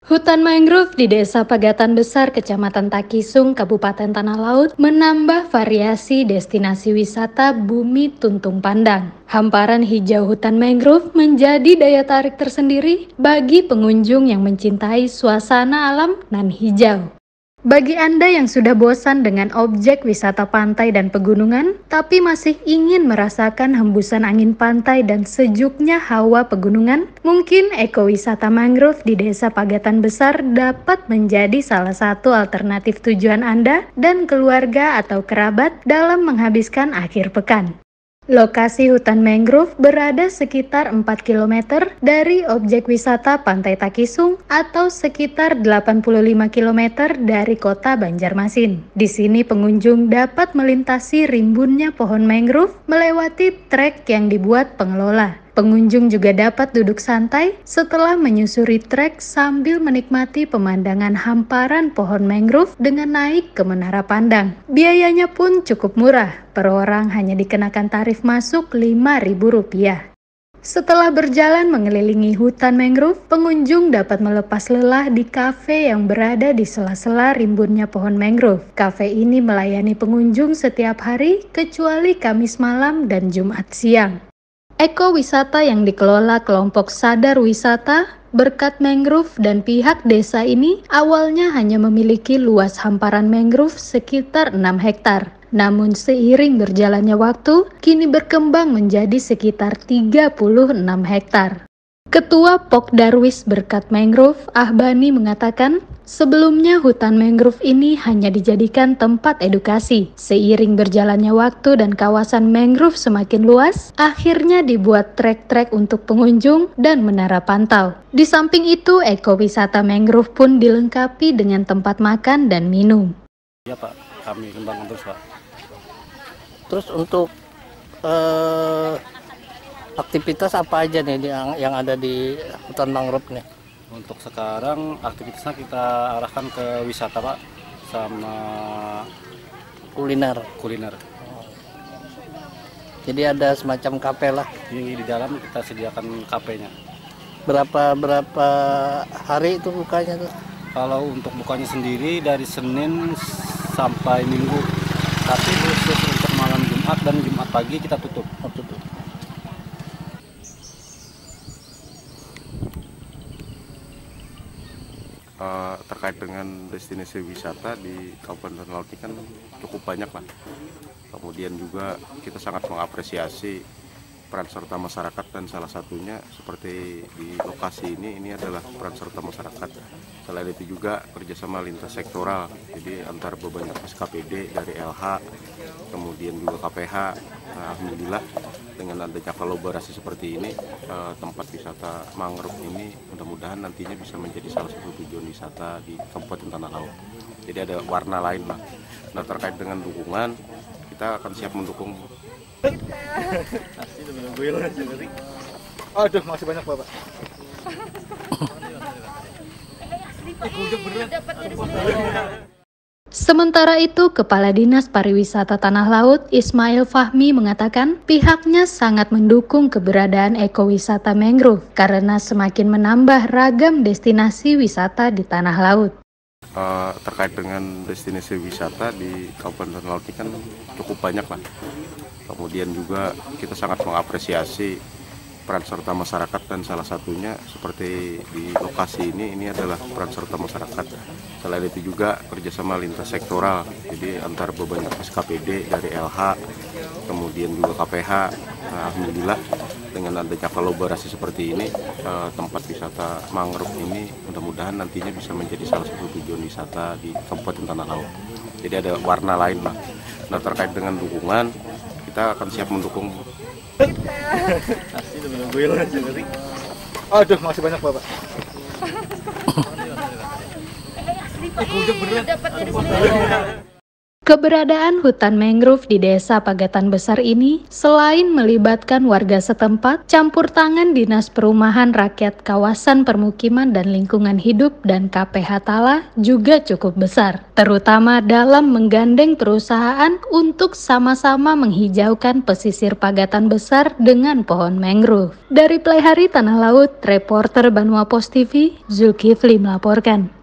Hutan mangrove di Desa Pagatan Besar, Kecamatan Takisung, Kabupaten Tanah Laut menambah variasi destinasi wisata Bumi Tuntung Pandang. Hamparan hijau hutan mangrove menjadi daya tarik tersendiri bagi pengunjung yang mencintai suasana alam nan hijau. Bagi Anda yang sudah bosan dengan objek wisata pantai dan pegunungan, tapi masih ingin merasakan hembusan angin pantai dan sejuknya hawa pegunungan, mungkin ekowisata mangrove di Desa Pagatan Besar dapat menjadi salah satu alternatif tujuan Anda dan keluarga atau kerabat dalam menghabiskan akhir pekan. Lokasi hutan mangrove berada sekitar 4 km dari objek wisata Pantai Takisung atau sekitar 85 km dari kota Banjarmasin. Di sini pengunjung dapat melintasi rimbunnya pohon mangrove melewati trek yang dibuat pengelola. Pengunjung juga dapat duduk santai setelah menyusuri trek sambil menikmati pemandangan hamparan pohon mangrove dengan naik ke menara pandang. Biayanya pun cukup murah, per orang hanya dikenakan tarif masuk Rp5.000. Setelah berjalan mengelilingi hutan mangrove, pengunjung dapat melepas lelah di kafe yang berada di sela-sela rimbunnya pohon mangrove. Kafe ini melayani pengunjung setiap hari kecuali Kamis malam dan Jumat siang. Ekowisata yang dikelola kelompok Sadar Wisata Berkat Mangrove dan pihak desa ini awalnya hanya memiliki luas hamparan mangrove sekitar 6 hektar. Namun seiring berjalannya waktu, kini berkembang menjadi sekitar 36 hektar. Ketua Pok Darwis Berkat Mangrove, Ahbani mengatakan, sebelumnya hutan mangrove ini hanya dijadikan tempat edukasi. Seiring berjalannya waktu dan kawasan mangrove semakin luas, akhirnya dibuat trek-trek untuk pengunjung dan menara pantau. Di samping itu, ekowisata mangrove pun dilengkapi dengan tempat makan dan minum. Ya Pak, kami kembangkan terus Pak. Terus untuk aktivitas apa aja nih yang ada di hutan mangrove nih? Untuk sekarang aktivitasnya kita arahkan ke wisata Pak, sama Kuliner. Jadi ada semacam kafe lah. Di dalam kita sediakan kafenya. Berapa hari itu bukanya tuh? Kalau untuk bukanya sendiri dari Senin sampai Minggu. Tapi khusus untuk malam Jumat dan Jumat pagi kita tutup. Terkait dengan destinasi wisata di Kabupaten Tanah Laut ini kan cukup banyak lah. Kemudian juga kita sangat mengapresiasi peran serta masyarakat, dan salah satunya seperti di lokasi ini adalah peran serta masyarakat. Selain itu juga kerjasama lintas sektoral, jadi antar beberapa SKPD dari LH, kemudian juga KPH. Nah, alhamdulillah dengan adanya kolaborasi seperti ini, tempat wisata mangrove ini mudah-mudahan nantinya bisa menjadi salah satu tujuan wisata di Kabupaten Tanah Laut. Jadi ada warna lain lah. Nah, terkait dengan dukungan, kita akan siap mendukung. Aduh, masih banyak Bapak. Sementara itu, Kepala Dinas Pariwisata Tanah Laut Ismail Fahmi mengatakan pihaknya sangat mendukung keberadaan ekowisata mangrove karena semakin menambah ragam destinasi wisata di Tanah Laut. Terkait dengan destinasi wisata di Kabupaten Tanah Laut ini kan cukup banyak lah. Kemudian juga kita sangat mengapresiasi peran serta masyarakat, dan salah satunya seperti di lokasi ini adalah peran serta masyarakat. Selain itu juga kerjasama lintas sektoral, jadi antar beberapa SKPD dari LH, kemudian juga KPH. Nah, alhamdulillah dengan adanya kolaborasi seperti ini, tempat wisata mangrove ini mudah-mudahan nantinya bisa menjadi salah satu tujuan wisata di Kabupaten Tanah Laut. Jadi ada warna lain lah. Nah, terkait dengan dukungan, kita akan siap mendukung. Aduh, masih banyak Bapak. Keberadaan hutan mangrove di Desa Pagatan Besar ini selain melibatkan warga setempat, campur tangan Dinas Perumahan Rakyat Kawasan Permukiman dan Lingkungan Hidup dan KPH Tala juga cukup besar, terutama dalam menggandeng perusahaan untuk sama-sama menghijaukan pesisir Pagatan Besar dengan pohon mangrove. Dari Pelaihari Tanah Laut, reporter Banua Pos TV, Zulkifli melaporkan.